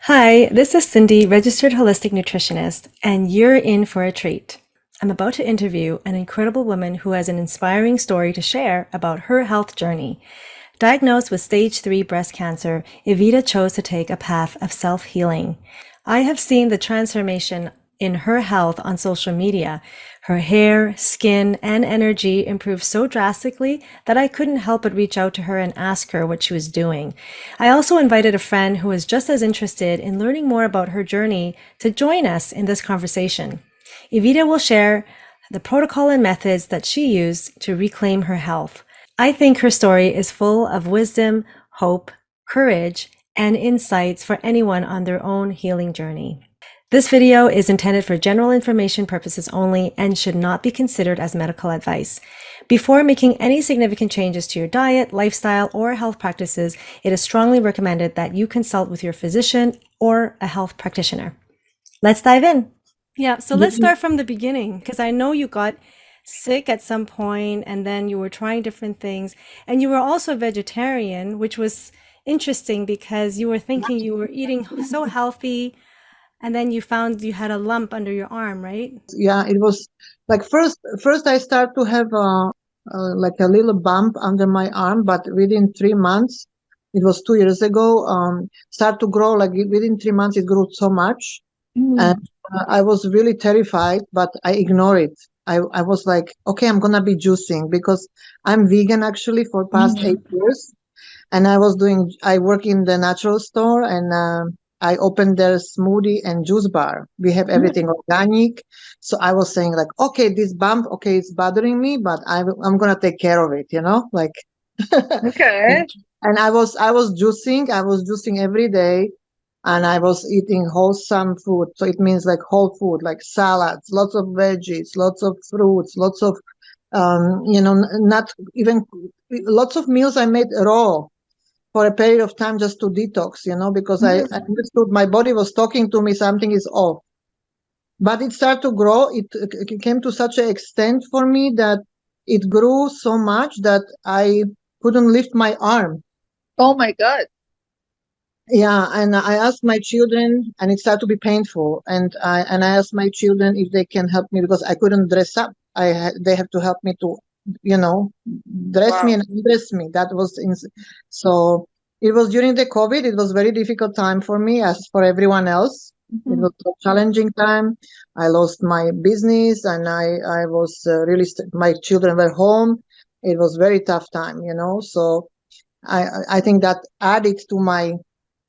Hi, this is Cindy, registered holistic nutritionist, and you're in for a treat. I'm about to interview an incredible woman who has an inspiring story to share about her health journey. Diagnosed with stage 3 breast cancer, Iveta chose to take a path of self-healing. I have seen the transformation in her health on social media. Her hair, skin, and energy improved so drastically that I couldn't help but reach out to her and ask her what she was doing. I also invited a friend who is just as interested in learning more about her journey to join us in this conversation. Iveta will share the protocol and methods that she used to reclaim her health. I think her story is full of wisdom, hope, courage, and insights for anyone on their own healing journey. This video is intended for general information purposes only and should not be considered as medical advice. Before making any significant changes to your diet, lifestyle, or health practices, it is strongly recommended that you consult with your physician or a health practitioner. Let's dive in. Yeah, so let's start from the beginning because I know you got sick at some point and then you were trying different things and you were also vegetarian, which was interesting because you were thinking you were eating so healthy and then you found you had a lump under your arm, right? Yeah, it was like first I start to have like a little bump under my arm, but within 3 months, it was 2 years ago, start to grow. Like within 3 months, it grew so much, and I was really terrified, but I ignored it. I was like, okay, I'm gonna be juicing because I'm vegan actually for past 8 years, and I work in the natural store, and I opened their smoothie and juice bar. We have everything organic. So I was saying like, okay, this bump, okay, it's bothering me, but I'm gonna take care of it, like. Okay. And I was juicing every day, and I was eating wholesome food. So it means like whole food, like salads, lots of veggies, lots of fruits, lots of not even lots of meals I made raw for a period of time just to detox, because I understood my body was talking to me, something is off. But it started to grow. It came to such an extent for me that it grew so much that I couldn't lift my arm. Oh my God. Yeah, and I asked my children, and it started to be painful. And I asked my children if they can help me because I couldn't dress up. They have to help me to, you know, dress me Wow. and undress me. So it was during the COVID. It was very difficult time for me, as for everyone else. It was a challenging time. I lost my business, and I was really my children were home. It was very tough time. So I think that added to my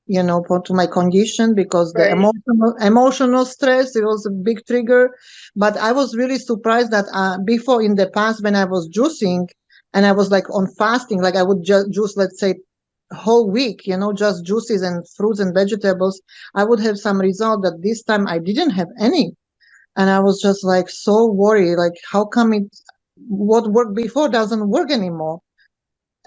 to my condition, because the Right. emotional stress, it was a big trigger. But I was really surprised that before, in the past, when I was juicing and I was like on fasting, like I would just juice, let's say, whole week, just juices and fruits and vegetables, I would have some result. That this time I didn't have any, and I was just like so worried, like how come what worked before doesn't work anymore.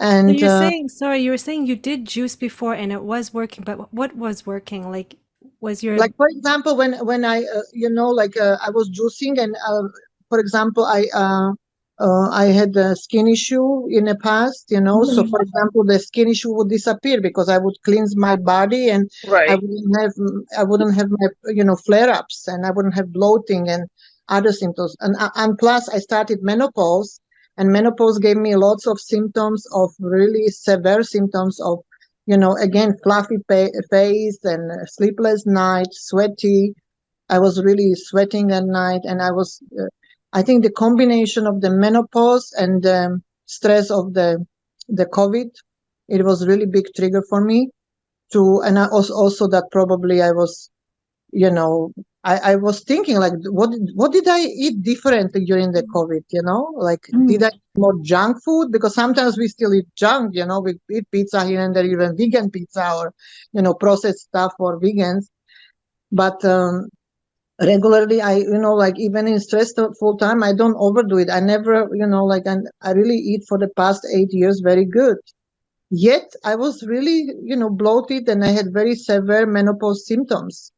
So And you're saying, sorry, you were saying you did juice before and it was working, but what was working? Like, was your, like, for example, when I like I was juicing, and for example, I had a skin issue in the past, so for example, the skin issue would disappear because I would cleanse my body, and i Right. wouldn't have I wouldn't have my flare-ups, and I wouldn't have bloating and other symptoms. And plus I started menopause, and menopause gave me lots of symptoms, of really severe symptoms of, again, fluffy face and sleepless night, sweaty. I was really sweating at night, and I think the combination of the menopause and the stress of the COVID, it was really big trigger for me and I also that probably I was, you know, I was thinking like, what did I eat differently during the COVID? Like, did I eat more junk food? Because sometimes we still eat junk. We eat pizza here and there, even vegan pizza, or processed stuff for vegans. But regularly, like, even in stressful time, I don't overdo it. I never, like, and I really eat for the past 8 years very good. Yet I was really, bloated, and I had very severe menopause symptoms.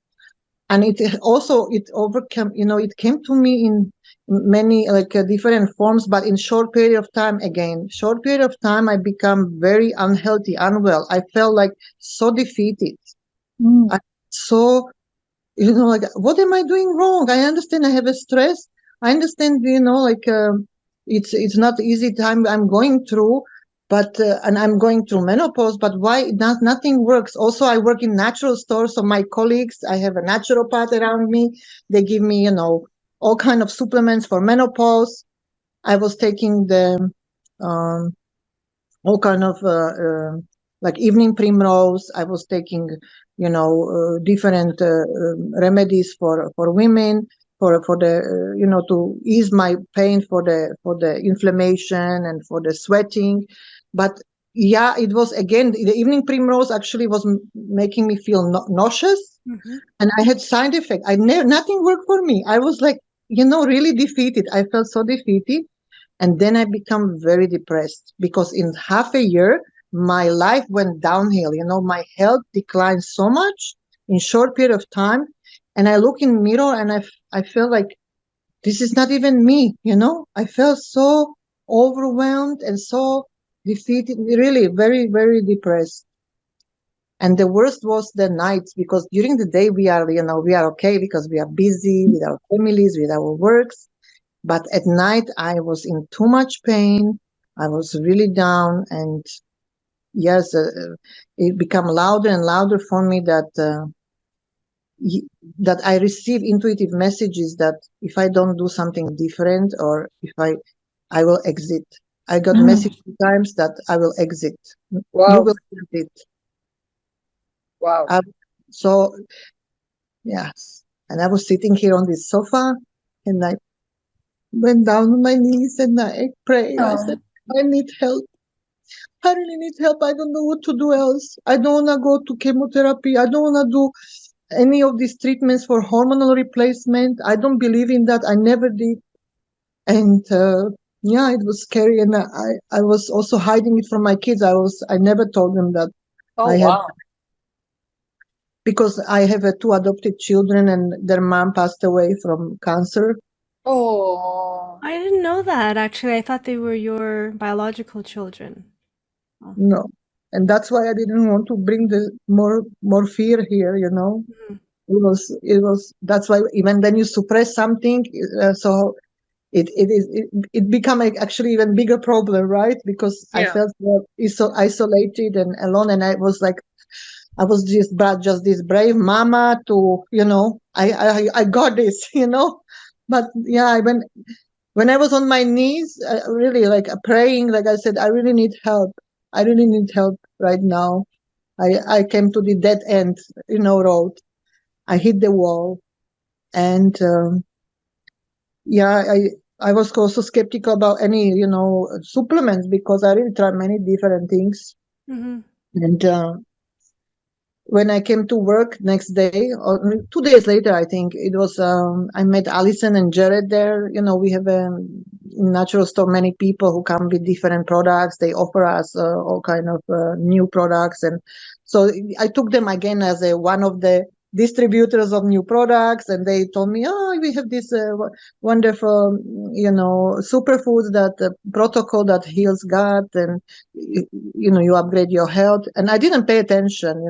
And it overcame, it came to me in many, like, different forms, but in short period of time. Again, short period of time, I become very unhealthy, unwell. I felt like so defeated. I so, like, what am I doing wrong? I understand I have a stress. I understand, like, it's not easy time I'm going through, but, and I'm going through menopause, but why nothing works? Also, I work in natural stores. So my colleagues, I have a naturopath around me. They give me, all kind of supplements for menopause. I was taking um, all kind of like evening primrose. I was taking, different remedies for women for the to ease my pain for the inflammation and for the sweating. But yeah, it was again the evening primrose actually was making me feel nauseous, and I had side effect. Nothing worked for me. I was like, really defeated. I felt so defeated. And then I become very depressed because in half a year, my life went downhill. My health declined so much in short period of time. And I look in mirror and I feel like this is not even me. I felt so overwhelmed and so defeated, really very, very depressed. And the worst was the nights, because during the day we are okay because we are busy with our families, with our works. But at night, I was in too much pain. I was really down, and yes, it became louder and louder for me that I receive intuitive messages that if I don't do something different, or if I will exit. I got messages times that I will exit. You Wow. will exit. Wow. So yes, and I was sitting here on this sofa, and I went down on my knees and I prayed. I said, I need help. I really need help. I don't know what to do else. I don't want to go to chemotherapy. I don't want to do any of these treatments for hormonal replacement. I don't believe in that. I never did. And yeah, it was scary. And I was also hiding it from my kids. I never told them that Oh, I had, wow. because I have two adopted children and their mom passed away from cancer. Oh, I didn't know that, actually. I thought they were your biological children. No. And that's why I didn't want to bring the more fear here, That's why even when you suppress something, so it become actually even bigger problem, right? Because I yeah. felt so isolated and alone, and I was like, I was just this brave mama to, I got this, But yeah, when I was on my knees, really like praying, like I said, I really need help. I really need help right now. I came to the dead end, road. I hit the wall, and yeah, I was also skeptical about any, supplements, because I really tried many different things. Mm-hmm. And when I came to work next day, or 2 days later, I think it was, I met Alison and Jared there. We have in natural store many people who come with different products. They offer us all kind of new products, and so I took them again as one of the distributors of new products, and they told me, oh, we have this wonderful, superfoods, that protocol that heals gut, and you upgrade your health. And I didn't pay attention,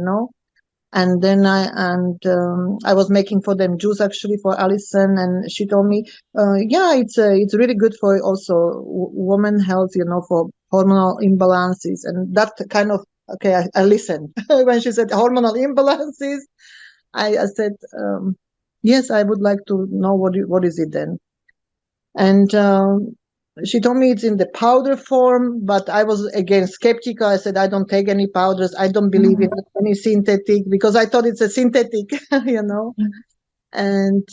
and then I was making for them juice actually for Alison, and she told me, yeah, it's really good for also woman health, for hormonal imbalances. And that kind of, okay, I listened. When she said hormonal imbalances, I said, yes, I would like to know what is it then. And she told me it's in the powder form, but I was again skeptical. I said, I don't take any powders. I don't believe in any synthetic, because I thought it's a synthetic, And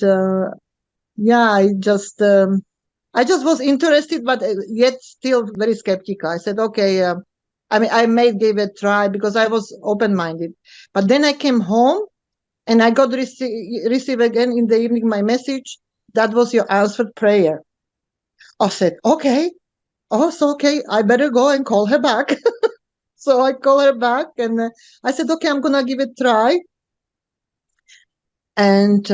yeah, I just was interested, but yet still very skeptical. I said, okay, I may give it a try, because I was open-minded. But then I came home and I got receive again in the evening my message. That was your answered prayer. I said, okay. Oh, so okay, I better go and call her back. So I call her back, and I said, okay, I'm gonna give it a try. And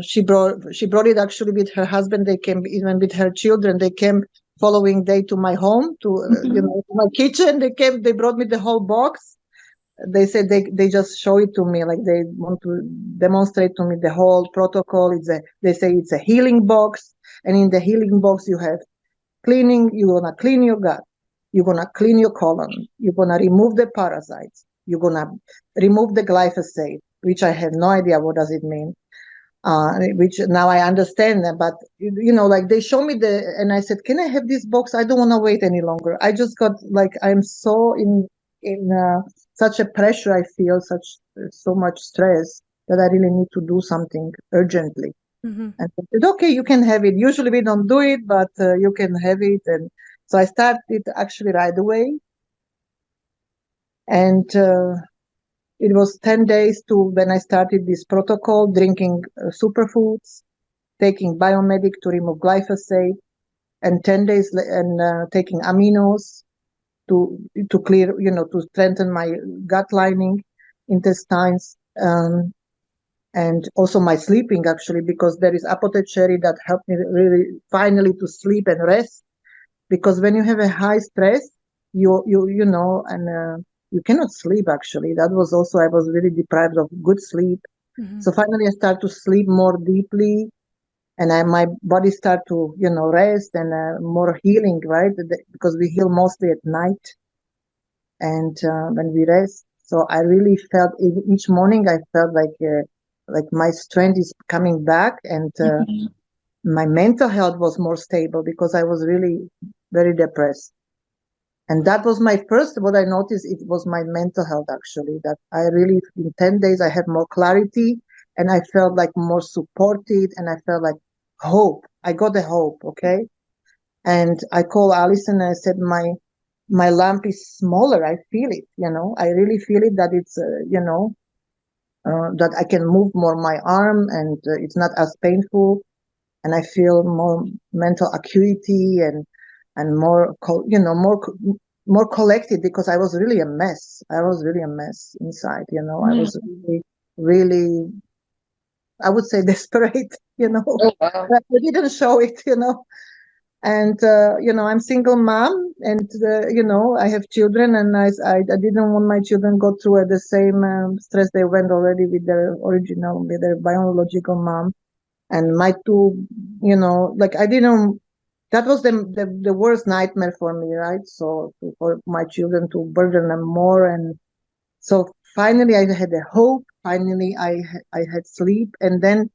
she brought it actually with her husband. They came even with her children. They came following day to my home, to to my kitchen. They brought me the whole box, they said they just show it to me, like they want to demonstrate to me the whole protocol. They say it's a healing box, and in the healing box you have cleaning. You're gonna clean your gut, you're gonna clean your colon, you're gonna remove the parasites, you're gonna remove the glyphosate, which I have no idea what does it mean. Which now I understand that, but like they show me and I said, can I have this box? I don't want to wait any longer. I just got like, I'm so in such a pressure. I feel so much stress that I really need to do something urgently. Mm-hmm. And I said, okay, you can have it. Usually we don't do it, but you can have it. And so I started actually right away. And it was 10 days to when I started this protocol, drinking superfoods, taking biomedic to remove glyphosate, and 10 days and taking aminos to clear, to strengthen my gut lining, intestines, and also my sleeping actually, because there is apothecary that helped me really finally to sleep and rest. Because when you have a high stress, and you cannot sleep actually. That was also, I was really deprived of good sleep. Mm-hmm. So finally I start to sleep more deeply, and my body start to rest, and more healing, right? Because we heal mostly at night, and when we rest. So I really felt each morning I felt like my strength is coming back, and my mental health was more stable because I was really very depressed. And that was my first, what I noticed, it was my mental health actually, that I really, in 10 days, I had more clarity, and I felt like more supported, and I felt like hope. I got the hope, okay? And I called Alice and I said, my lamp is smaller. I feel it, I really feel it, that it's, that I can move more my arm, and it's not as painful, and I feel more mental acuity, and more, more collected, because I was really a mess. I was really a mess inside, I was really, really, I would say desperate, Oh, wow. but I didn't show it, And I'm single mom, and I have children, and I didn't want my children go through the same stress they went already with their biological mom. And my two, like I didn't. That was the worst nightmare for me, right? So for my children to burden them more, and so finally I had a hope. Finally I had sleep, and then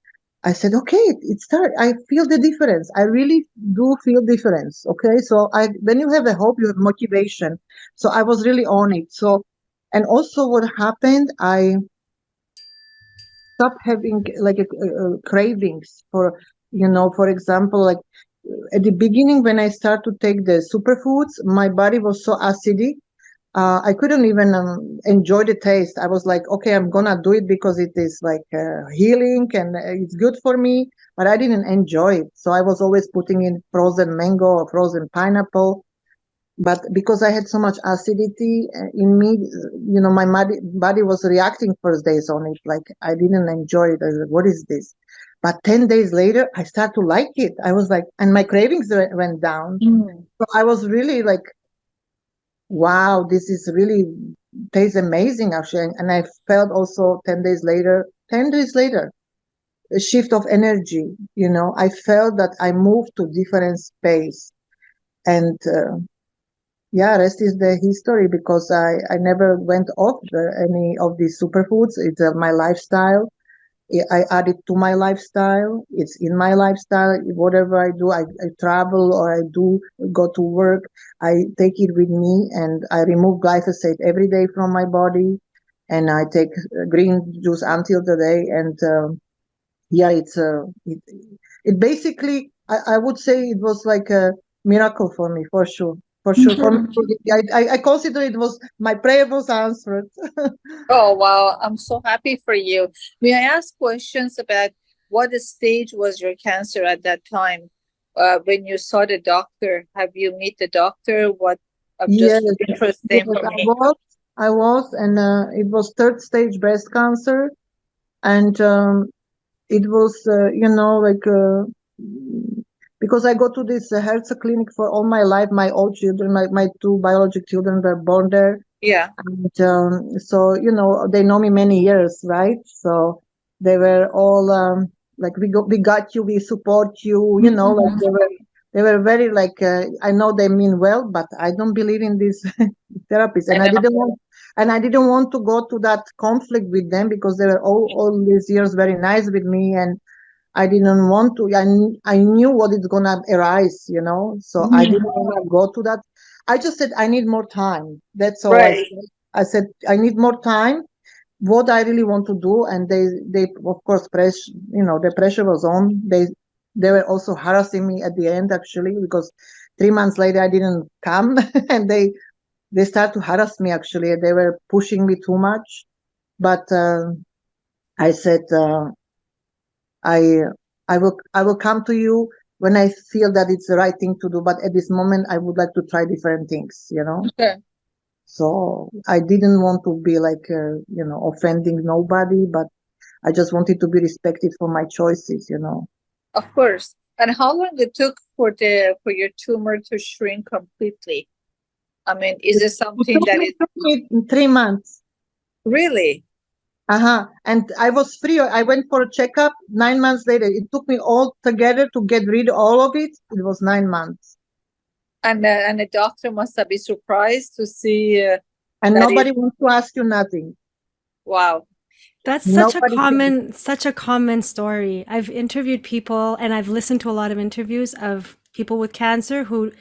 I said, okay, it started. I feel the difference. I really do feel difference. Okay, so when you have a hope, you have motivation. So I was really on it. So, and also what happened, I stopped having like cravings for, for example, like at the beginning when I started to take the superfoods, my body was so acidic. I couldn't even enjoy the taste. I was like, okay, I'm gonna do it because it is like healing, and it's good for me, but I didn't enjoy it. So I was always putting in frozen mango or frozen pineapple. But because I had so much acidity in me, my body was reacting first days on it. Like I didn't enjoy it. I was like, what is this? But 10 days later, I started to like it. I was like, and my cravings went down. So I was really like, wow, this is really tastes amazing actually. And I felt also 10 days later, a shift of energy. I felt that I moved to different space. And yeah, rest is the history, because I never went off any of these superfoods. It's my lifestyle. I add it to my lifestyle. It's in my lifestyle. Whatever I do, I travel or I do go to work, I take it with me, and I remove glyphosate every day from my body, and I take green juice until today. And yeah, it basically, I would say it was like a miracle for me, for sure. For sure. For me, I consider it was my prayer was answered. Oh, wow. I'm so happy for you. May I ask questions about what stage was your cancer at that time? When you saw the doctor, have you meet the doctor? What, Yes, just interesting yes, for me. I was, and it was third stage breast cancer, and it was, like because I go to this health clinic for all my life. My old children, my two biological children were born there, Yeah. And so, they know me many years, right? So they were all like, we got you, we support you, like Mhm. they were very like, I know they mean well, but I don't believe in this therapists. I And know. I didn't want to go to that conflict with them, because they were all these years very nice with me, and I didn't want to. I knew what is gonna arise, so I didn't Mhm. want to go to that. I just said I need more time. That's all I Right. said. I said I need more time. What I really want to do, and they of course pressure, the pressure was on. They were also harassing me at the end, actually, because 3 months later I didn't come, and they started to harass me, actually. They were pushing me too much, but I said. I I will come to you when I feel that it's the right thing to do. But at this moment, I would like to try different things. Okay. So I didn't want to be like offending nobody, but I just wanted to be respected for my choices. Of course. And how long it took for your tumor to shrink completely? I mean, is It, it it something took that me, is took me 3 months. really? Uh-huh. And I was free. I went for a checkup 9 months later. It took me all together to get rid of all of it. It was 9 months. And the doctor must have been surprised to see And that it. nobody wants to ask you nothing. Wow. That's Nobody cares. such a common story. I've interviewed people and I've listened to a lot of interviews of people with cancer who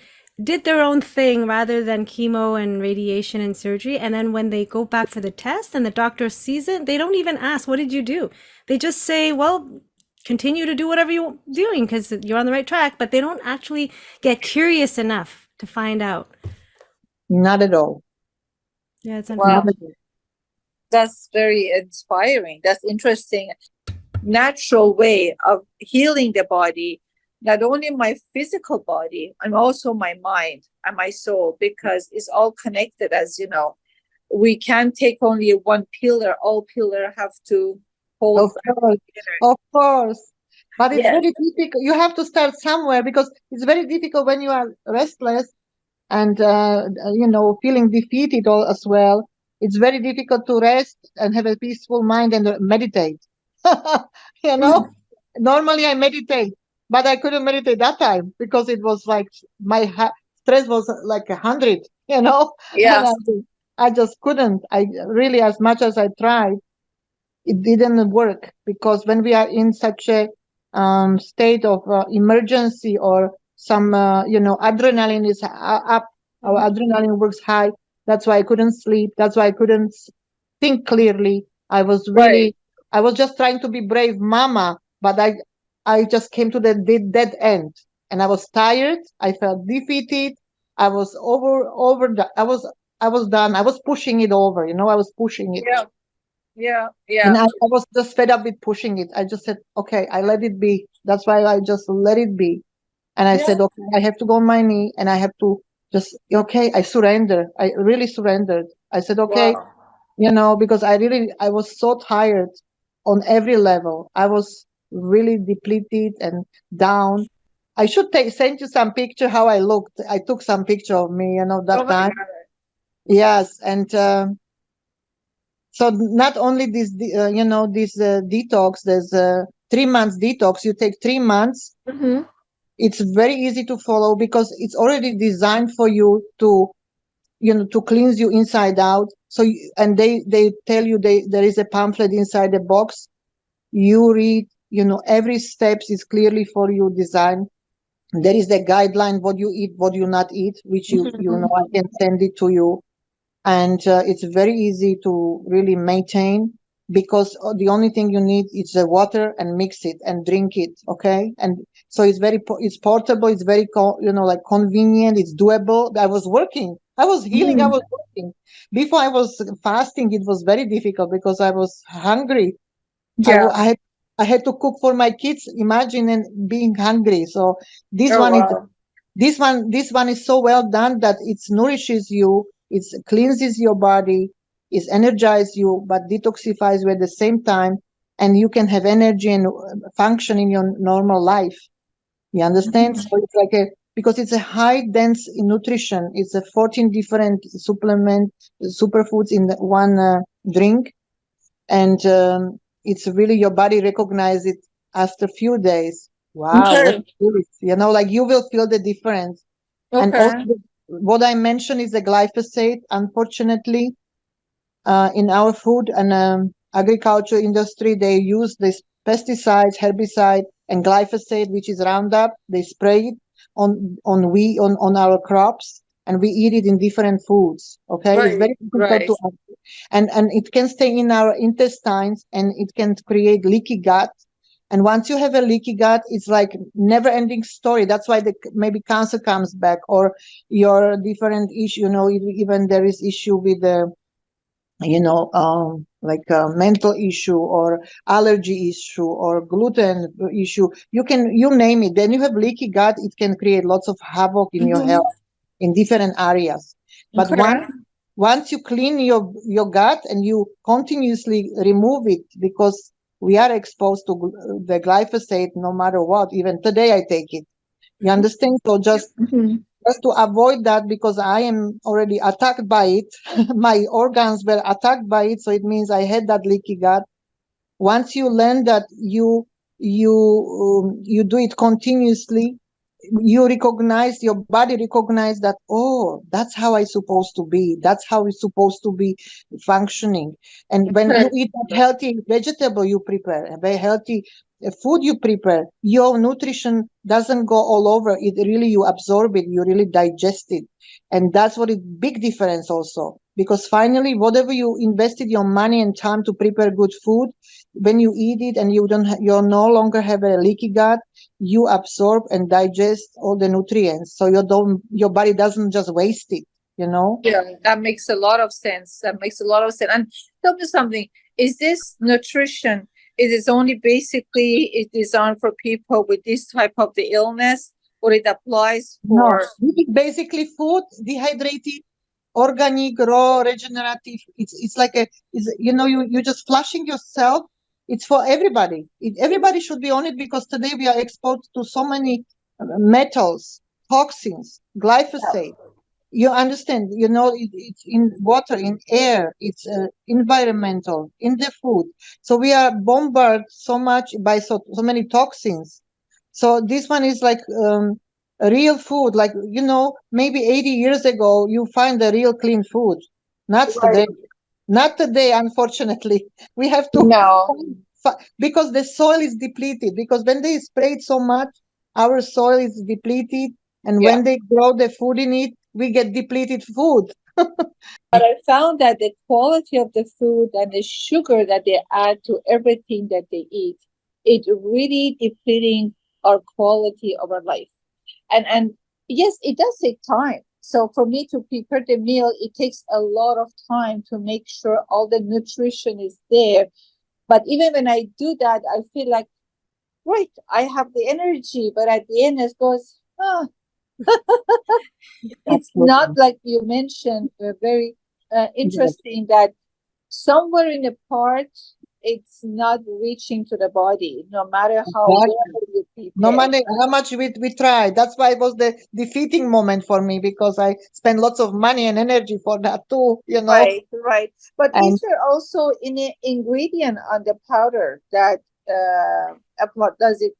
did their own thing rather than chemo and radiation and surgery. And then when they go back for the test and the doctor sees it, they don't even ask, what did you do? They just say, well, continue to do whatever you're doing because you're on the right track. But they don't actually get curious enough to find out. Not at all. Yeah, it's Not Wow. unfortunate. at all. That's very inspiring. That's interesting. Natural way of healing the body, not only my physical body, and also my mind and my soul, because it's all connected, as you know. We can't take only one pillar, all pillar have to hold Of course, together. of course. But it's Yes. very difficult. You have to start somewhere, because it's very difficult when you are restless and feeling defeated all as well. It's very difficult to rest and have a peaceful mind and meditate. you know, Normally I meditate, but I couldn't meditate that time, because it was like my stress was like 100. And Yes. I just couldn't. I really, as much as I tried, it didn't work, because when we are in such a state of emergency, or some adrenaline is up, our Mhm. adrenaline works high. That's why I couldn't sleep. That's why I couldn't think clearly. Right. I was just trying to be brave mama, but I just came to the dead end, and I was tired. I felt defeated. I was I was done. I was pushing it over. I was pushing it. Yeah. Yeah. And Yeah. I was just fed up with pushing it. I just said, okay, I let it be. That's why I just let it be. And I Yeah. said, okay, I have to go on my knee, and I have to just, okay, I surrender. I really surrendered. I said, okay, Wow. because I was so tired on every level. I was really depleted and down. I should send you some picture how I looked. I took some picture of me, Oh that my time. God. Yes. And, so not only this detox, there's a 3 months detox. You take 3 months. Mm-hmm. It's very easy to follow, because it's already designed for you to cleanse you inside out. So and they tell you, there is a pamphlet inside the box. You read, every steps is clearly for you designed. There is the guideline, what you eat, what you not eat, which I can send it to you. And it's very easy to really maintain, because the only thing you need is the water, and mix it and drink it. Okay. And so it's portable. It's very like convenient. It's doable. I was working. I was healing. I was working. Before I was fasting, it was very difficult, because I was hungry. I, Yeah. wa- I had I had to cook for my kids. Imagine, and being hungry. So this Oh one is wow. this one is so well done, that it nourishes you, it cleanses your body, it energizes you, but detoxifies you at the same time, and you can have energy and function in your normal life. You understand? So it's like because it's a high dense in nutrition. It's a 14 different supplement superfoods in the one drink, and it's really your body recognize it after few days. Wow, what Okay. is this? You know, like you will feel the difference. And also, Okay. what I mentioned is the glyphosate. Unfortunately, in our food and agriculture industry, they use this pesticides, herbicide, and glyphosate, which is Roundup. They spray it on our crops, and we eat it in different foods. Okay, it's Right. very difficult Right. to, and it can stay in our intestines, and it can create leaky gut. And once you have a leaky gut, it's like never ending story. That's why maybe cancer comes back, or your different issue. You know, even there is issue with the, like a mental issue or allergy issue or gluten issue. You name it. Then you have leaky gut. It can create lots of havoc in your Mhm. health in different areas. But Okay. once you clean your gut and you continuously remove it, because we are exposed to the glyphosate no matter what. Even today, I take it. You understand? So Mhm. just to avoid that, because I am already attacked by it. My organs were attacked by it, so it means I had that leaky gut. Once you learn that you do it continuously, you recognize, your body recognize that, oh, that's how I supposed to be, that's how it's supposed to be functioning. And when you Okay. eat that healthy vegetable you prepare, a very healthy food you prepare, your nutrition doesn't go all over it. Really, you absorb it, you really digest it. And that's what is big difference also, because finally whatever you invested your money and time to prepare good food, when you eat it and you no longer have a leaky gut, you absorb and digest all the nutrients, so your body doesn't just waste it, you know. Yeah, that makes a lot of sense. That makes a lot of sense. And tell me something. Is this nutrition, it is only basically it designed for people with this type of the illness, or it applies No, for this is basically food, dehydrated, organic, raw, regenerative. It's like you just flushing yourself. It's for everybody. Everybody should be on it, because today we are exposed to so many metals, toxins, glyphosate. You understand? It's in water, in air. It's environmental, in the food. So we are bombarded so much by so many toxins. So this one is like real food. Like, maybe 80 years ago, you find the real clean food. Not today. right. Not today, unfortunately. We have to, No. because the soil is depleted. Because when they sprayed so much, our soil is depleted. And Yeah. when they grow the food in it, we get depleted food. But I found that the quality of the food and the sugar that they add to everything that they eat, it really depleting our quality of our life. And yes, it does take time. So for me to prepare the meal, it takes a lot of time to make sure all the nutrition is there. But even when I do that, I feel like, right, I have the energy, but at the end it goes, it's not Absolutely. like you mentioned, very Yes. interesting that somewhere in the part, it's not reaching to the body, no matter how Exactly. well you No prepare. matter how much we try. That's why it was the defeating moment for me, because I spent lots of money and energy for that too. Right, right. But And is there also any ingredient on the powder that does it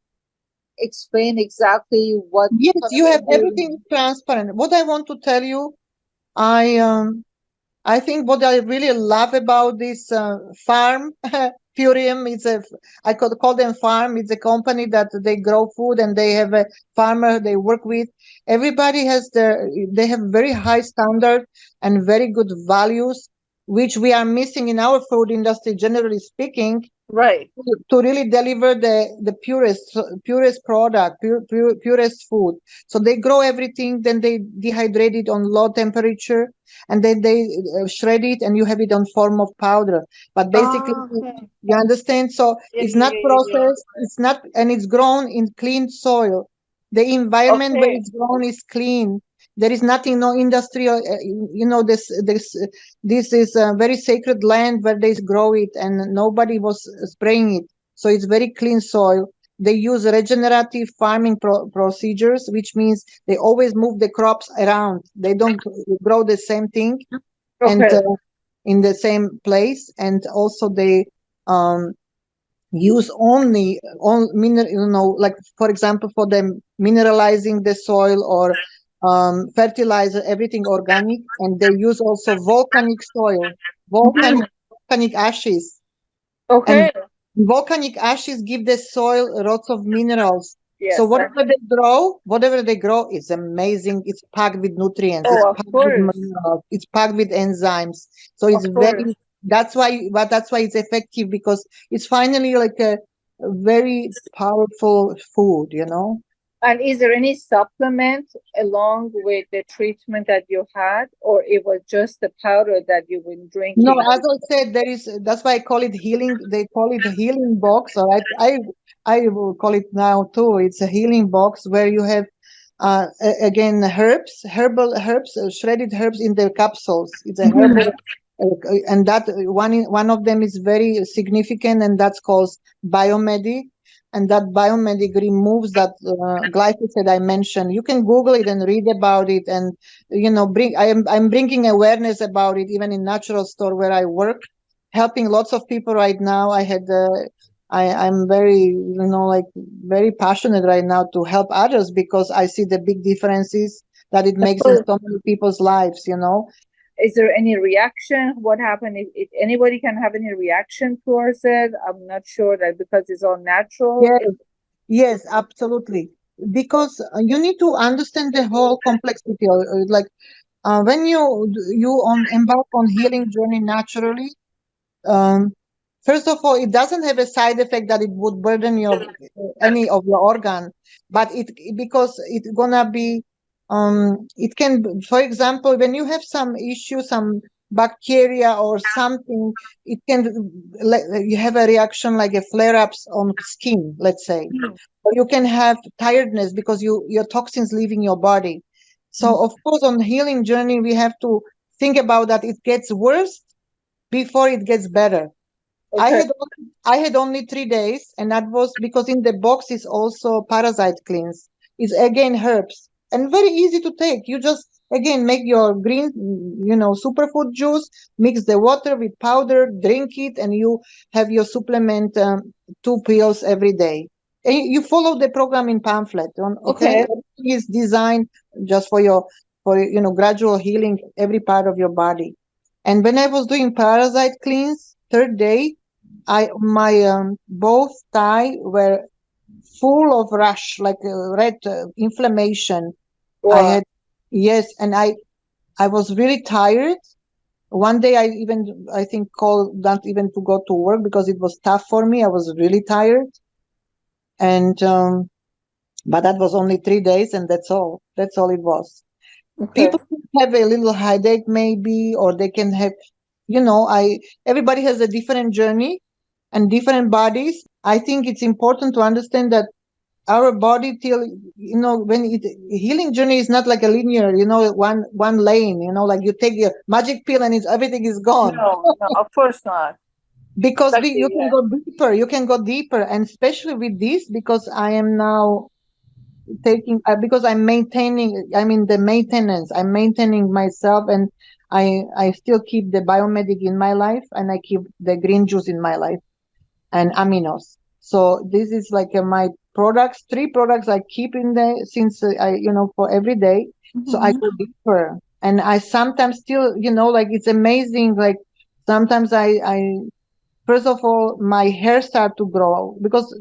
explain exactly what yes, kind of you have ingredient? everything transparent. What I want to tell you, I think what I really love about this farm, Purium, I could call them farm. It's a company that they grow food, and they have a farmer they work with. Everybody they have very high standard and very good values, which we are missing in our food industry, generally speaking, Right. to really deliver the purest product, purest food. So they grow everything, then they dehydrate it on low temperature, and then they shred it, and you have it on form of powder. But basically, Oh, okay. you understand. So Yeah, it's yeah, not yeah, yeah, yeah. processed. It's not, and it's grown in clean soil. The environment where Okay. it's grown is clean. There is nothing, no industry. This is a very sacred land where they grow it, and nobody was spraying it. So it's very clean soil. they use regenerative farming procedures, which means they always move the crops around. They don't grow the same thing and Okay. in the same place. And also they use only on mineral, like for example, for them mineralizing the soil or fertilizer, everything organic. And they use also volcanic soil, volcanic ashes. And Okay. volcanic ashes give the soil lots of minerals. So Yes. whatever they grow is amazing. It's packed with nutrients. It's Oh, of packed with course. minerals. It's packed with enzymes. So Of it's course. very. That's why it's effective, because it's finally like a very powerful food. And is there any supplement along with the treatment that you had, or it was just the powder that you've been No, drinking? as I said, there is. That's why I call it healing. They call it a healing box, or I will call it now too. It's a healing box where you have, again, herbal herbs, shredded herbs in the capsules. It's a herbal, and that one of them is very significant, and that's called Biomedic. And that Biomedic removes that glyphosate I mentioned. You can Google it and read about it, and I'm bringing awareness about it even in natural store where I work, helping lots of people right now. I'm very, like very passionate right now to help others, because I see the big differences that it makes in so many people's lives. Is there any reaction? What happened? If anybody can have any reaction towards it, I'm not sure that because it's all natural. Yes, yes, absolutely. Because you need to understand the whole complexity. Like when you embark on healing journey naturally, um, first of all, it doesn't have a side effect that it would burden your any of your organ, but because it's gonna be it can, for example, when you have some issue, some bacteria or something, it can you have a reaction like a flare-ups on skin, let's say, or you can have tiredness because your toxins leaving your body. So of course, on healing journey, we have to think about that it gets worse before it gets better. I Okay. had I had only 3 days, and that was because in the box is also parasite cleanse. It's again herbs and very easy to take. You just again make your green, superfood juice, mix the water with powder, drink it, and you have your supplement, 2 pills every day. And you follow the program in pamphlet. Okay, Okay. everything is designed just for gradual healing every part of your body. And when I was doing parasite cleanse, third day, I my both thigh were full of rash, like red inflammation. I Wow. had, yes, and I was really tired. One day I think called not even to go to work because it was tough for me. I was really tired, and but that was only 3 days, and that's all. That's all it was. Okay. People can have a little headache maybe, or they can have, I everybody has a different journey and different bodies. I think it's important to understand that our body till when healing journey is not like a linear, one lane, like you take your magic pill and everything is gone. No, no, of course not. Because you Exactly. can Yeah. go deeper, and especially with this, because I am now taking because I'm in the maintenance, I'm maintaining myself, and I still keep the biomedic in my life, and I keep the green juice in my life, and aminos. So this is like my products, 3 products I keep in there since I, for every day. So I go deeper, and I sometimes still, like it's amazing. Like sometimes I first of all, my hair start to grow because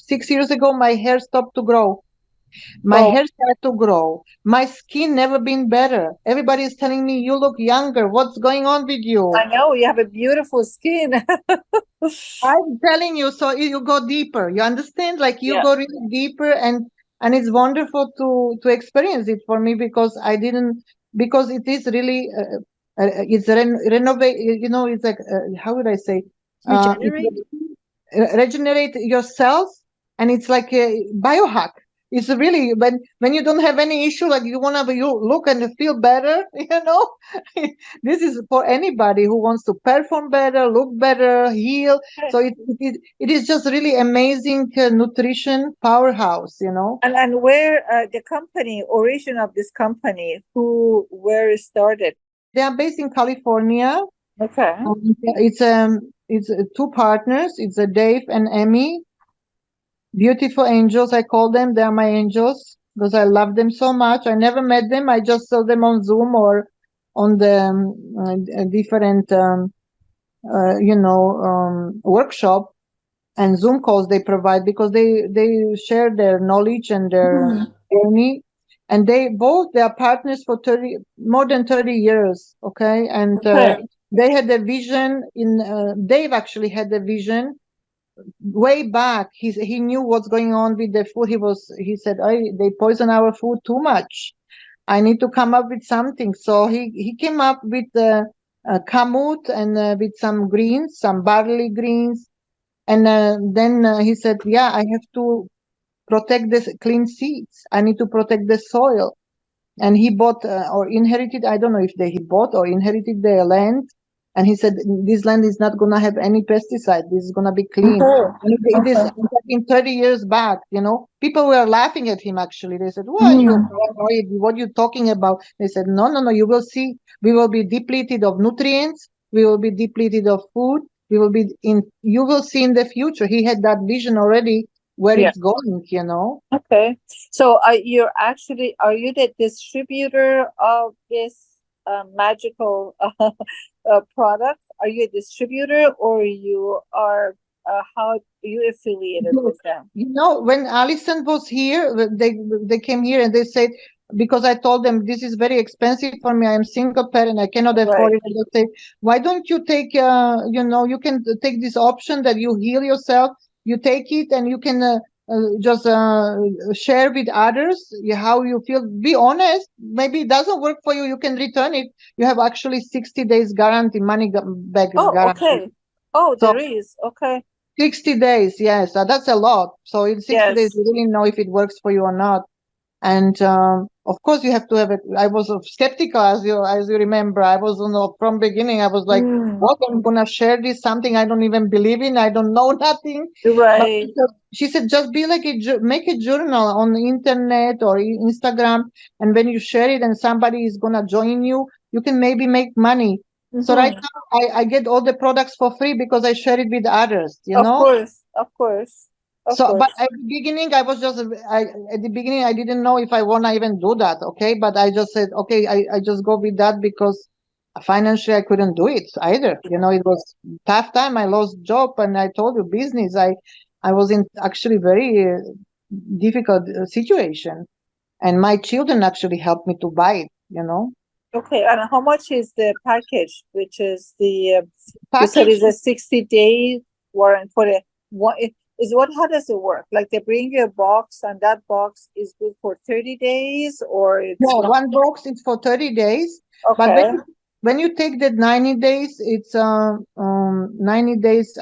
6 years ago my hair stopped to grow. My Oh, hair started to grow. My skin never been better. Everybody is telling me you look younger. What's going on with you? I know you have a beautiful skin. I'm telling you, so you go deeper. You understand? Like you Yeah. go really deeper, and it's wonderful to experience it for me, because I didn't, because it is really it's renovate. It's like how would I say? It Regenerate? regenerate yourself, and it's like a biohack. It's really when you don't have any issue, like you want to you look and feel better, this is for anybody who wants to perform better, look better, heal. So it is just really amazing nutrition powerhouse. And where the company, origin of this company, where it started? They are based in California. Okay. It's two partners. It's Dave and Emmy. Beautiful angels, I call them. They are my angels because I love them so much. I never met them. I just saw them on Zoom or on the different, workshop and Zoom calls they provide, because they share their knowledge and their journey. And they are partners for more than 30 years. Okay. And they had a vision Dave actually had a vision way back. He knew what's going on with the food. He said, they poison our food too much. I need to come up with something. So he came up with kamut and with some greens, some barley greens. And then he said, yeah, I have to protect this clean seeds. I need to protect the soil. And he bought or inherited, I don't know if he bought or inherited the land. And he said, this land is not going to have any pesticide. This is going to be clean. And it is in 30 years back, people were laughing at him, actually. They said, what are you talking about? They said, no, you will see. We will be depleted of nutrients. We will be depleted of food. You will see in the future. He had that vision already where it's going. Okay. So are you the distributor of this magical product? Are you a distributor, or you are how are you affiliated with them? When Allison was here, they came here and they said, because I told them this is very expensive for me. I am single parent. I cannot afford it. And they say, why don't you take, you can take this option that you heal yourself. You take it and you can just share with others how you feel. Be honest. Maybe it doesn't work for you. You can return it. You have actually 60 days guarantee, money back guarantee. Okay. There is. Okay. 60 days, yes, that's a lot. So in 60 days, you really know if it works for you or not. And of course, you have to have it. I was skeptical, as you remember. I was from beginning. I was like, "What? I'm gonna share this something I don't even believe in. I don't know nothing." Right. But she said, "Just be like make a journal on the internet or Instagram, and when you share it, and somebody is gonna join you, you can maybe make money." So right now, I get all the products for free because I share it with others. Of course. But at the beginning, at the beginning, I didn't know if I want to even do that. Okay. But I just said, okay, I just go with that because financially I couldn't do it either. It was tough time. I lost job, and I told you business. I was in actually very difficult situation, and my children actually helped me to buy it. Okay. And how much is the package, which is the, you said Package is a 60-day warrant for the what? How does it work? Like they bring you a box, and that box is good for 30 days, or it's one box is for 30 days. But okay. when you take that 90 days, it's 90 days.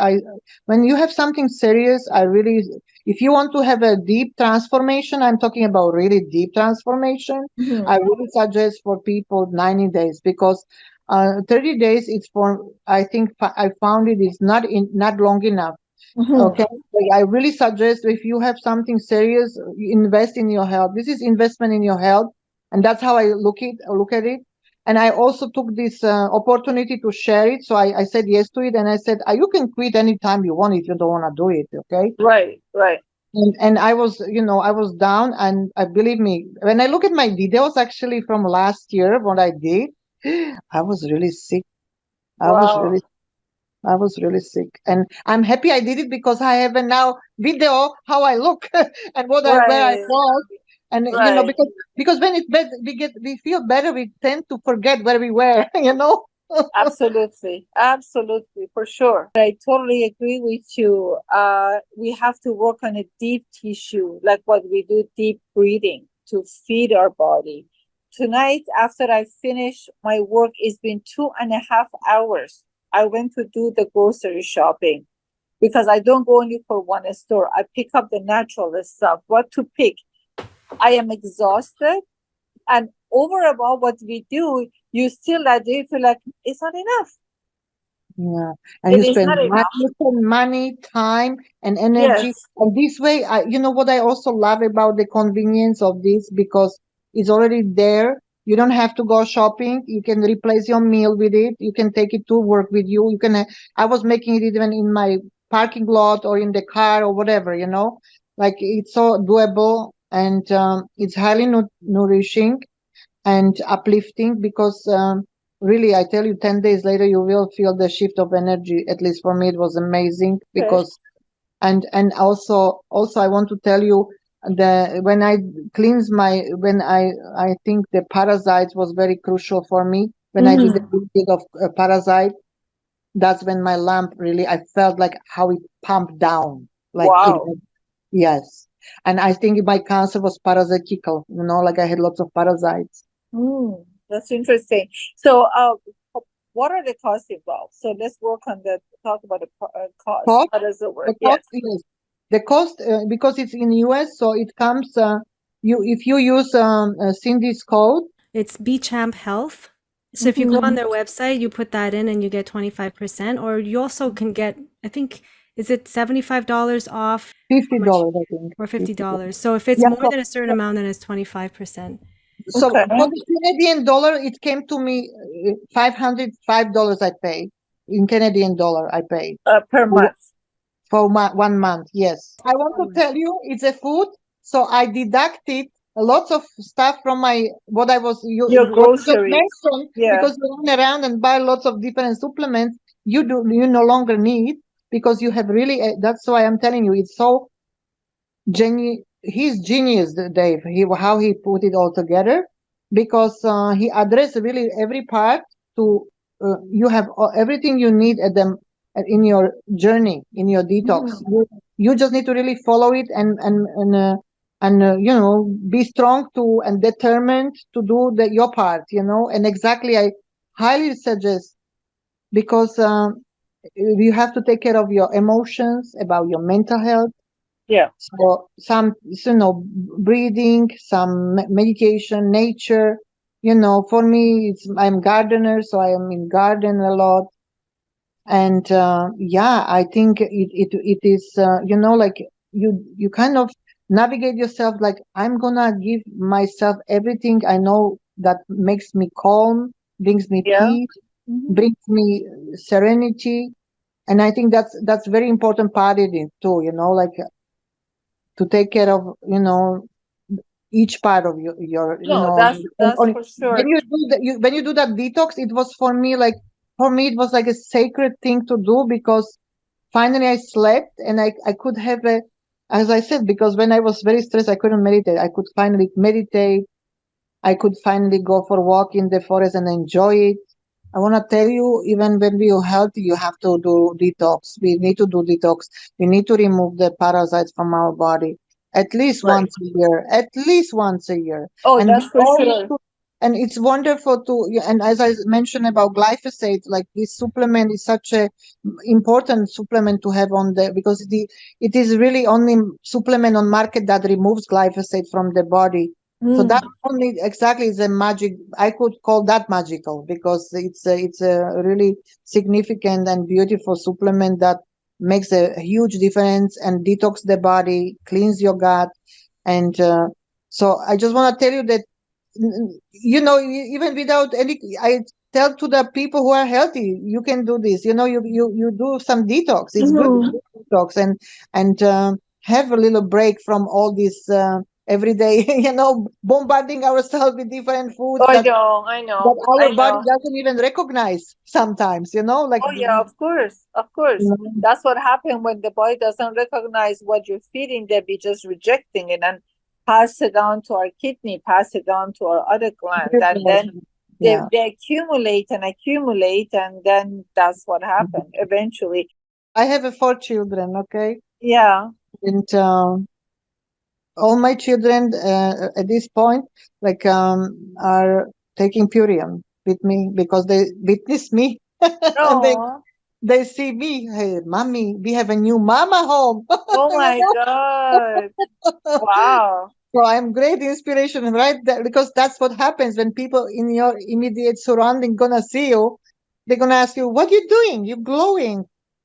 When you have something serious, if you want to have a deep transformation, I'm talking about really deep transformation. I really suggest for people 90 days, because 30 days it's for, I think I found it is not long enough. Okay, I really suggest, if you have something serious, invest in your health. This is investment in your health, and that's how I look at it. And I also took this opportunity to share it, so I said yes to it, and I said, you can quit anytime you want if you don't want to do it. Okay. Right. And I was down, and believe me, when I look at my videos actually from last year, what I did, I was really sick. I was really sick, and I'm happy I did it, because I have a now video how I look and where I was, and because when it's bad, we feel better. We tend to forget where we were. Absolutely, for sure. I totally agree with you. We have to work on a deep tissue, like what we do, deep breathing, to feed our body. Tonight, after I finish my work, it's been 2.5 hours. I went to do the grocery shopping, because I don't go only for one store. I pick up the natural stuff. What to pick? I am exhausted, and over above what we do, you still that day feel like it's not enough. Yeah, and It is not enough. you spend money, time, and energy. Yes. And this way, you know what I also love about the convenience of this, because it's already there. You don't have to go shopping. You can replace your meal with it. You can take it to work with you. You can. I was making it even in my parking lot or in the car or whatever. You know, like it's so doable, and it's highly nourishing and uplifting, because really, I tell you, 10 days later you will feel the shift of energy. At least for me it was amazing, Okay. because and also I want to tell you, the when I cleanse my, when I think the parasites was very crucial for me. When I did a Mm. bit of parasite, that's when my lamp really, I felt like how it pumped down, like it Wow. was. Yes. And I think my cancer was parasitical, you know, like I had lots of parasites. Mm. That's interesting. So, what are the costs involved? So let's work on the talk about the cost. Cost, How does it the work? cost, Yes. yes. The cost, because it's in US, so it comes, you if you use Cindy's code. It's Champ Health. So if you go on Mhm. their website, you put that in and you get 25%, or you also can get, I think, is it $75 off, which, $50, I think. or $50. $50. So if it's Yeah, more than a certain amount, then it's 25%. so Okay. for the Canadian dollar, it came to me $505 I paid. In Canadian dollar, I paid Per for month. 1 month. Yes. I want to tell you, it's a food. So I deducted lots of stuff from my, what I was, Your what you just groceries. mentioned, Yeah. because you run around and buy lots of different supplements you no longer need, because you have really, that's why I'm telling you, it's so he's genius, Dave. How he put it all together, because he addressed really every part to, you have everything you need at them in your journey, in your detox. Mm. You just need to really follow it, and you know, be strong to and determined to do your part. You know, and exactly, I highly suggest, because you have to take care of your emotions, about your mental health. Yeah. So some, you know, breathing, some meditation, nature. You know, for me, I'm gardener, so I am in garden a lot. And yeah, I think it is, you know, like you kind of navigate yourself, like I'm gonna give myself everything I know that makes me calm, brings me Yeah. peace, Mhm. brings me serenity. And I think that's very important part in it too, you know, like to take care of, you know, each part of your you No, know, that's for when sure. you do that, when you do that detox, it was for me like, for me it was like a sacred thing to do, because finally I slept, and I could have a, as I said, because when I was very stressed I couldn't meditate. I could finally meditate. I could finally go for a walk in the forest and enjoy it. I want to tell you, even when we are healthy, you have to do detox. We need to do detox. We need to remove the parasites from our body at least Right. once a year, at least once a year. Oh, And that's we for all need sure. to, and it's wonderful to, yeah, and as I mentioned about glyphosate, like this supplement is such a important supplement to have on the, because it is really only supplement on market that removes glyphosate from the body. So Mm. that only exactly is a magic. I could call that magical, because it's a really significant and beautiful supplement that makes a huge difference and detox the body, cleans your gut, and so I just want to tell you that, you know, even without any, I tell to the people who are healthy, you can do this. You know, you do some detox. It's good to Mhm. do detox, and have a little break from all this every day. You know, bombarding ourselves with different foods I that know, I that know, our I body know. doesn't even recognize sometimes. You know, like Oh yeah, of course, of you course. know, That's what happened when the body doesn't recognize what you're feeding them, be just rejecting it and pass it on to our kidney, pass it on to our other glands, and then yeah. they accumulate and accumulate, and then that's what happened eventually. I have 4 children. Okay, Yeah. and. All my children at this point, like, are taking Purium with me, because they witness me, and Oh, they see me. Hey, mommy, we have a new mama home. oh You my God. know? Wow. So I'm great inspiration, right? Because that's what happens when people in your immediate surrounding gonna see you. They're gonna ask you, "What you doing? You glowing?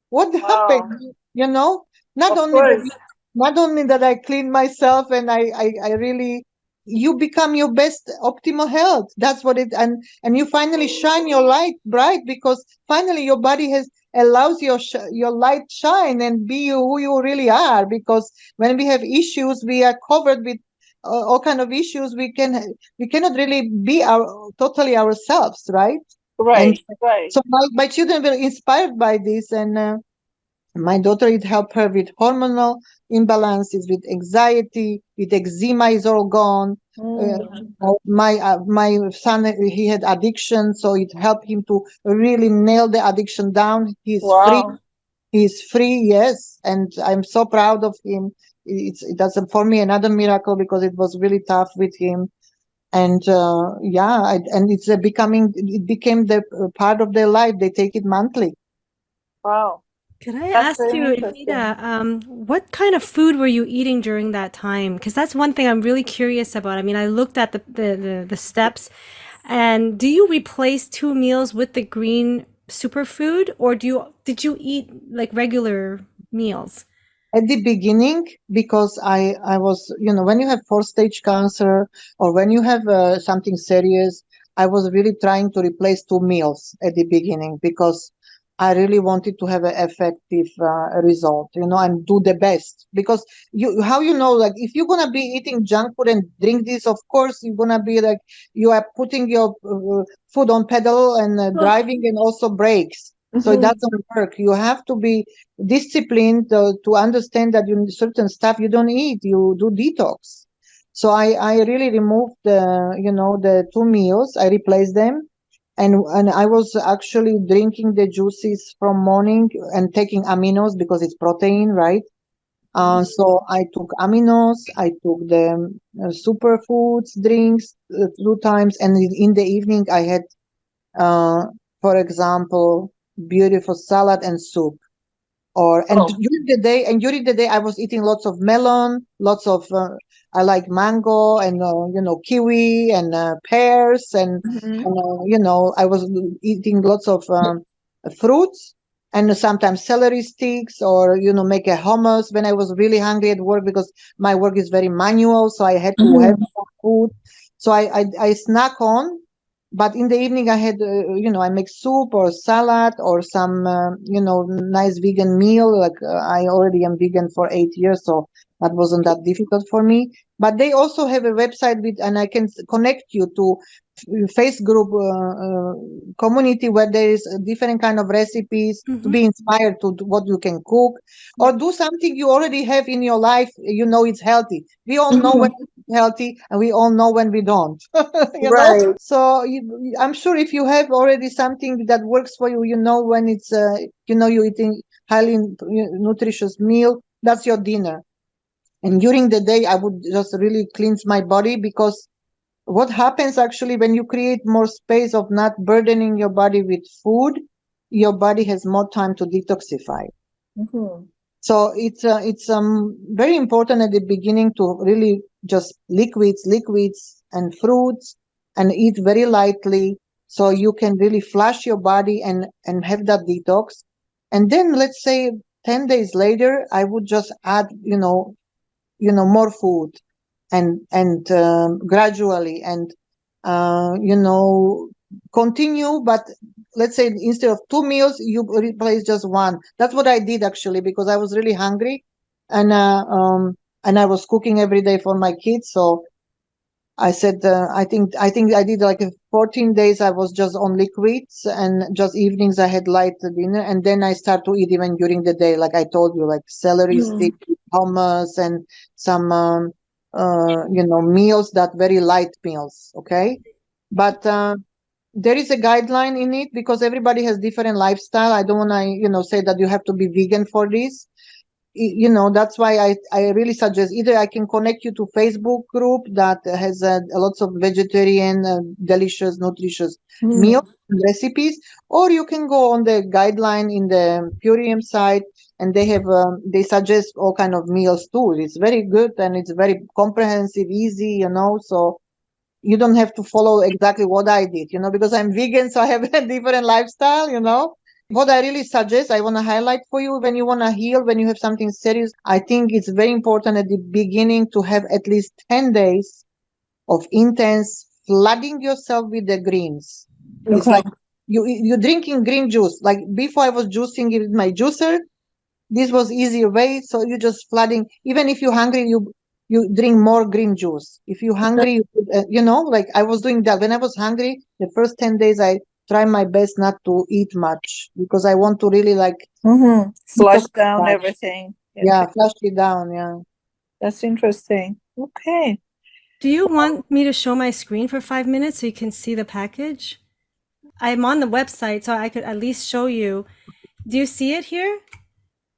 What Wow. happened?" You know, not Of only that, course. not only that I clean myself and I really, you become your best optimal health. That's what it, and you finally shine your light bright because finally your body has allows your light shine and be you, who you really are. Because when we have issues, we are covered with all kind of issues. We cannot really be our totally ourselves, right? And Right, right. so my children were inspired by this, and my daughter, it helped her with hormonal imbalances, with anxiety, with eczema is all gone. Uh, Mm. my son, he had addiction, so it helped him to really nail the addiction down. He's free. Wow. He's free, yes, and I'm so proud of him. That's for me another miracle because it was really tough with him. And yeah, and it's becoming, it became the part of their life. They take it monthly. Wow. Could I That's ask very you, interesting. Evita, what kind of food were you eating during that time? Because that's one thing I'm really curious about. I mean, I looked at the steps, and do you replace two meals with the green superfood, or did you eat like regular meals? At the beginning, because I was, when you have fourth stage cancer or when you have something serious, I was really trying to replace two meals at the beginning because I really wanted to have an effective result, and do the best. Because how like if you're gonna be eating junk food and drink this, of course you're gonna be like you are putting your foot on pedal and driving and also brakes. So it Mhm. doesn't work. You have to be disciplined to understand that you certain stuff you don't eat, you do detox. So I really removed the two meals. I replaced them, and I was actually drinking the juices from morning and taking aminos because it's protein, right? So I took aminos, I took the superfoods drinks 2 times, and in the evening I had, uh, for example, beautiful salad and soup. Or and Oh. during the day I was eating lots of melon, lots of I like mango and kiwi and pears Mhm. and I was eating lots of fruits and sometimes celery sticks or make a hummus when I was really hungry at work because my work is very manual, so I had to have Mhm. some food. So I snack on, but in the evening I had I make soup or salad or some nice vegan meal. Like I already am vegan for 8 years, so that wasn't that difficult for me. But they also have a website with, and I can connect you to face group community where there is a different kind of recipes to Hmm. be inspired to what you can cook or Yeah. do something you already have in your life. It's healthy. We all know when Mhm. it's healthy and we all know when we don't. Right. So I'm sure if you have already something that works for you, when it's you're eating highly nutritious meal, that's your dinner. And during the day, I would just really cleanse my body because what happens actually when you create more space of not burdening your body with food, your body has more time to detoxify. Mhm. So it's very important at the beginning to really just liquids and fruits and eat very lightly so you can really flush your body and have that detox. And then let's say 10 days later, I would just add, more food and gradually and continue, but let's say instead of two meals you replace just one. That's what I did actually because I was really hungry, and I was cooking every day for my kids. So I said, I think I did like 14 days. I was just on liquids, and just evenings I had light dinner, and then I start to eat even during the day, like I told you, like celery stick, Mhm. hummus, and some meals that very light meals. Okay, but there is a guideline in it because everybody has different lifestyle. I don't want to say that you have to be vegan for this. That's why I really suggest either I can connect you to Facebook group that has lots of vegetarian delicious nutritious meals Mhm. and recipes, or you can go on the guideline in the Purium site. and they suggest all kind of meals too. It's very good and it's very comprehensive, easy, so you don't have to follow exactly what I did, because I'm vegan, so I have a different lifestyle. What I really suggest, I want to highlight for you, when you want to heal, when you have something serious, I think it's very important at the beginning to have at least 10 days of intense flooding yourself with the greens. It's Okay. like you're drinking green juice. Like before I was juicing it with my juicer, this was easier way. So you just flooding. Even if you're hungry, you drink more green juice. If you're hungry, like I was doing that when I was hungry. The first 10 days, I try my best not to eat much because I want to really like Flush detox down that. everything. Yeah, Okay. flush it down. Yeah. That's interesting. Okay. Do you want me to show my screen for 5 minutes so you can see the package? I'm on the website, so I could at least show you. Do you see it here?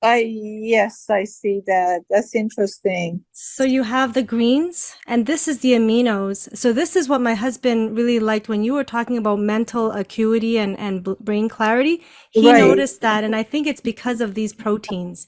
Yes, I see that. That's interesting. So you have the greens, and this is the aminos. So this is what my husband really liked when you were talking about mental acuity and brain clarity. He Right. noticed that, and I think it's because of these proteins.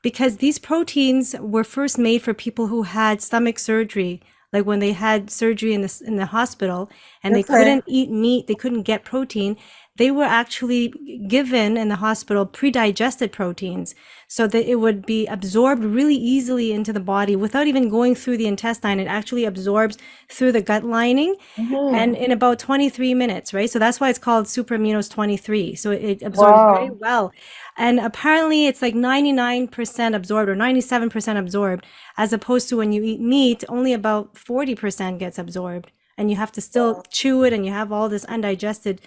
Because these proteins were first made for people who had stomach surgery, like when they had surgery in the hospital and they Okay. couldn't eat meat, they couldn't get protein. They were actually given in the hospital pre-digested proteins so that it would be absorbed really easily into the body without even going through the intestine. It actually absorbs through the gut lining and in about 23 minutes, right? So that's why it's called Super Aminos 23. So it absorbs very Wow. well. And apparently it's like 99% absorbed or 97% absorbed, as opposed to when you eat meat, only about 40% gets absorbed. And you have to still chew it and you have all this undigested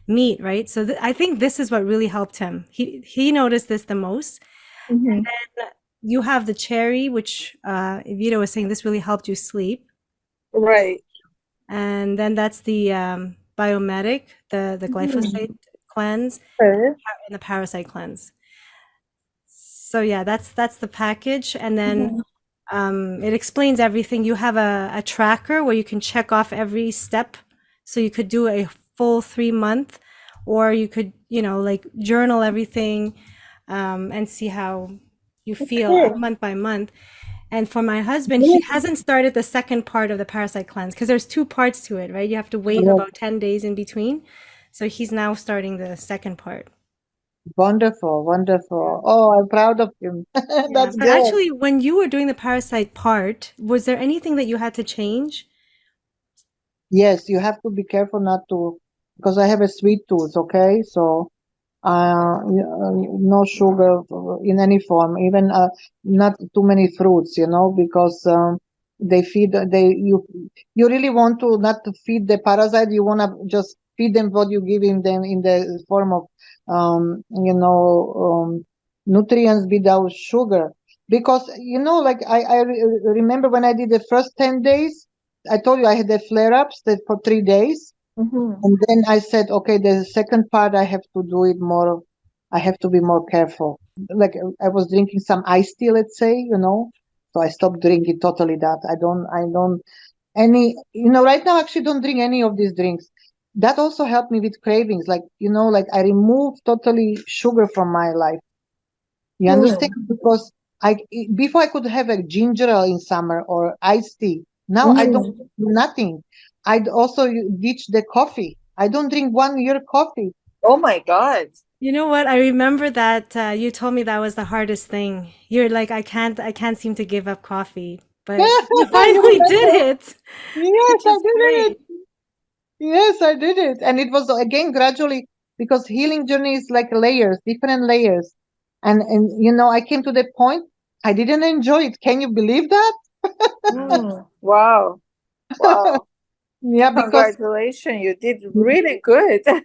meat, right? So I think this is what really helped him. He noticed this the most. Mm-hmm. You have the cherry, which Evita was saying this really helped you sleep. Right. And then that's the biomedic, the glyphosate cleanse Okay. and the parasite cleanse. So yeah, that's the package. And then it explains everything. You have a tracker where you can check off every step. So you could do a full 3 month, or you could, like journal everything and see how you feel Okay. month by month. And for my husband, he hasn't started the second part of the parasite cleanse because there's two parts to it, right? You have to wait Yes. about 10 days in between. So he's now starting the second part. Wonderful, wonderful. Oh, I'm proud of him. Yeah. That's But good. actually, when you were doing the parasite part, was there anything that you had to change? Yes, you have to be careful not to, because I have a sweet tooth, okay? So, no sugar in any form, even not too many fruits, because they feed, you really want to not to feed the parasite, you want to just feed them what you give them in the form of, nutrients without sugar. Because, like remember when I did the first 10 days, I told you I had the flare-ups that for 3 days. Mm-hmm. And then I said, okay, the second part, I have to do it more. I have to be more careful. Like I was drinking some iced tea, let's say, so I stopped drinking totally that. I don't right now I actually don't drink any of these drinks. That also helped me with cravings. Like, like I removed totally sugar from my life. You understand? Because before I could have a ginger ale in summer or iced tea. Now I don't do nothing. I'd also ditch the coffee. I don't drink 1 year coffee. Oh my God. You know what? I remember that you told me that was the hardest thing. You're like, I can't seem to give up coffee, but you You finally did remember? it, Yes, which I is did it. great. Yes, I did it. And it was again gradually because healing journey is like layers, different layers. And I came to the point I didn't enjoy it. Can you believe that? Wow. Wow. Yeah, because Congratulations. You did really good. Good.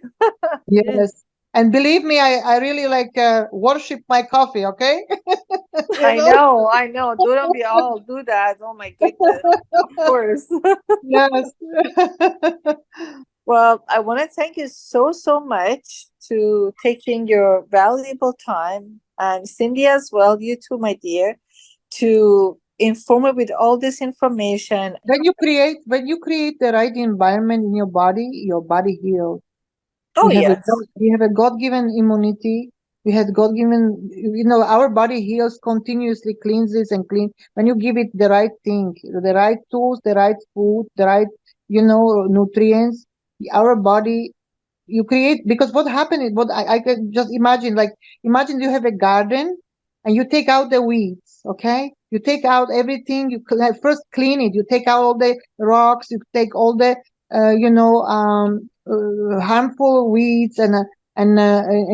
yes. And believe me, I really like worship my coffee, okay? you I know? know, I know. Don't we all do that? Oh my goodness. Of course. Yes. Well, I want to thank you so, so much to taking your valuable time, and Cindy as well, you too, my dear, to inform me with all this information. When you create the right environment in your body heals. Oh, yes. You have a God-given immunity. We had God-given, our body heals continuously, cleanses and clean. When you give it the right thing, the right tools, the right food, the right, nutrients, our body, you create, because what happened is, what I can just imagine, like, imagine you have a garden and you take out the weeds, okay? You take out everything, first clean it, you take out all the rocks, you take all the, harmful weeds, and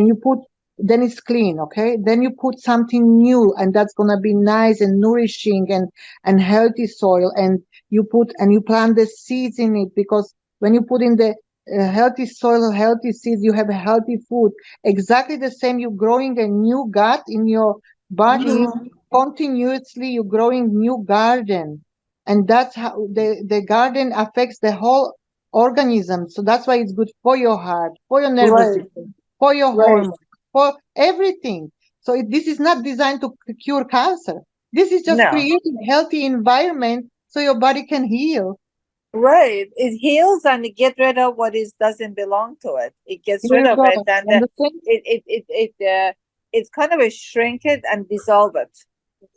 you put, then it's clean, okay? Then you put something new, and that's gonna be nice and nourishing and healthy soil, and you plant the seeds in it, because when you put in the healthy soil, healthy seeds, you have healthy food. Exactly the same, you're growing a new gut in your body. Continuously, you're growing new garden. And that's how the garden affects the whole organism. So that's why it's good for your heart, for your nervous Right, system, for your right. hormones, for everything. So this is not designed to cure cancer. This is just No. creating healthy environment so your body can heal. Right. It heals and it get rid of what is doesn't belong to it. It gets There rid you of go. it, and And the same, it's kind of a shrink it and dissolve it.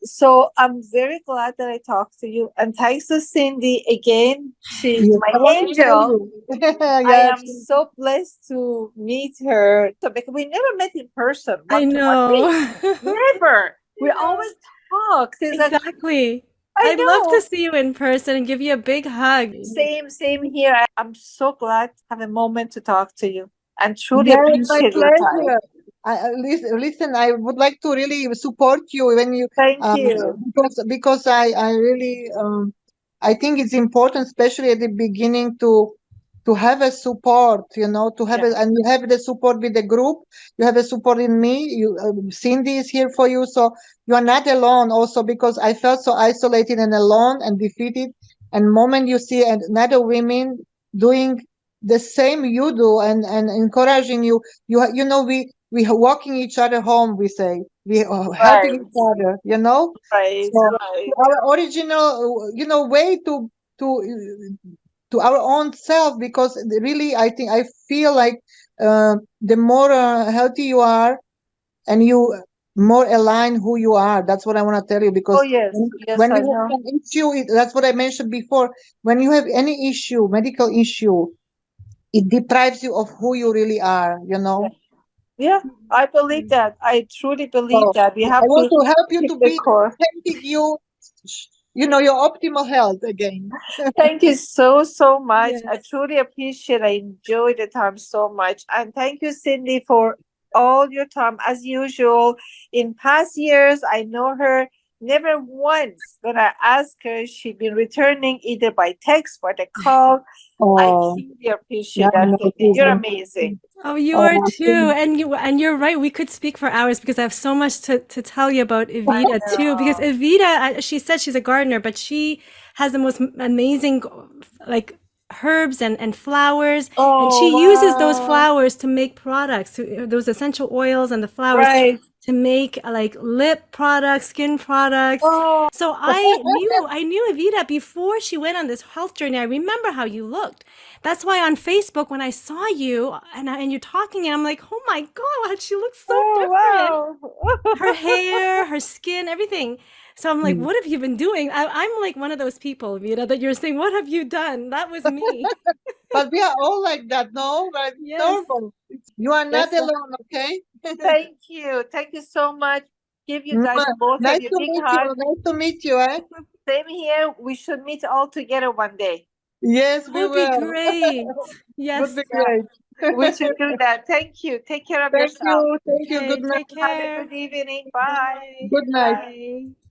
So I'm very glad that I talked to you, and thanks to Cindy again. She's yes, my I want to tell angel. you. I Yeah, am so blessed to meet her. So because we never met in person, I one to one. know. Never. I We know. always talk. She's like, Exactly. I I'd love to know. see you in person and give you a big hug. Same here. I'm so glad to have a moment to talk to you and truly yes, my appreciate your time. pleasure. Listen, I would like to really support you when you, Thank um, you. because I really, I think it's important, especially at the beginning, to have a support, to have Yeah. and you have the support with the group, you have a support in me. Cindy is here for you, so you are not alone. Also, because I felt so isolated and alone and defeated. And moment you see another women doing the same you do, and encouraging you, we are walking each other home, we say, we are helping Right. each other, Right. so Right. our original, way to our own self, because really I feel like, the more healthy you are, and you more align who you are. That's what I want to tell you, Oh because yes. Yes, when I you have know. some issue, that's what I mentioned before. When you have any issue, medical issue, it deprives you of who you really are. Yeah. Yeah. I believe that. I truly believe So that. We I have want to to help you keep to the be core. helping you, your optimal health again. Thank you so much. I Yes. truly appreciate. I enjoy the time so much, and thank you, Cindy, for all your time as usual. In past years, I know her. Never once when I asked her, she'd been returning either by text or the call. I Oh, truly appreciate yeah, that, no, Cindy. You're Susan. amazing. Oh, you are Oh, too. And you're right. We could speak for hours because I have so much to tell you about I Evita too. Because know. Evita, she said she's a gardener, but she has the most amazing like herbs and flowers, and Oh she uses those wow! flowers to make products, those essential oils and the flowers Right. to make like lip products, skin products. Oh, So I knew Evita before she went on this health journey. I remember how you looked. That's why on Facebook, when I saw you and you're talking, and I'm like, oh my God, she looks so different. oh Her wow! hair, her skin, everything. So I'm like, mm. what have you been doing? I'm like one of those people, Vita, that you're saying, what have you done? That was me. But we are all like that, no? But it's Yes. normal. You are not Listen. alone, okay? Thank you. Thank you so much. Give you guys Mwah. both of Nice you to big meet you. hug. Nice to meet you, eh? Same here. We should meet all together one day. Yes, That we would be will. great. Would Yes. be Yeah, great. we should do that. Thank you. Take care of Thank yourself. you. Thank you. Okay. Good Take night. Have a care. good evening. Bye. Bye. Good night. Bye. Bye.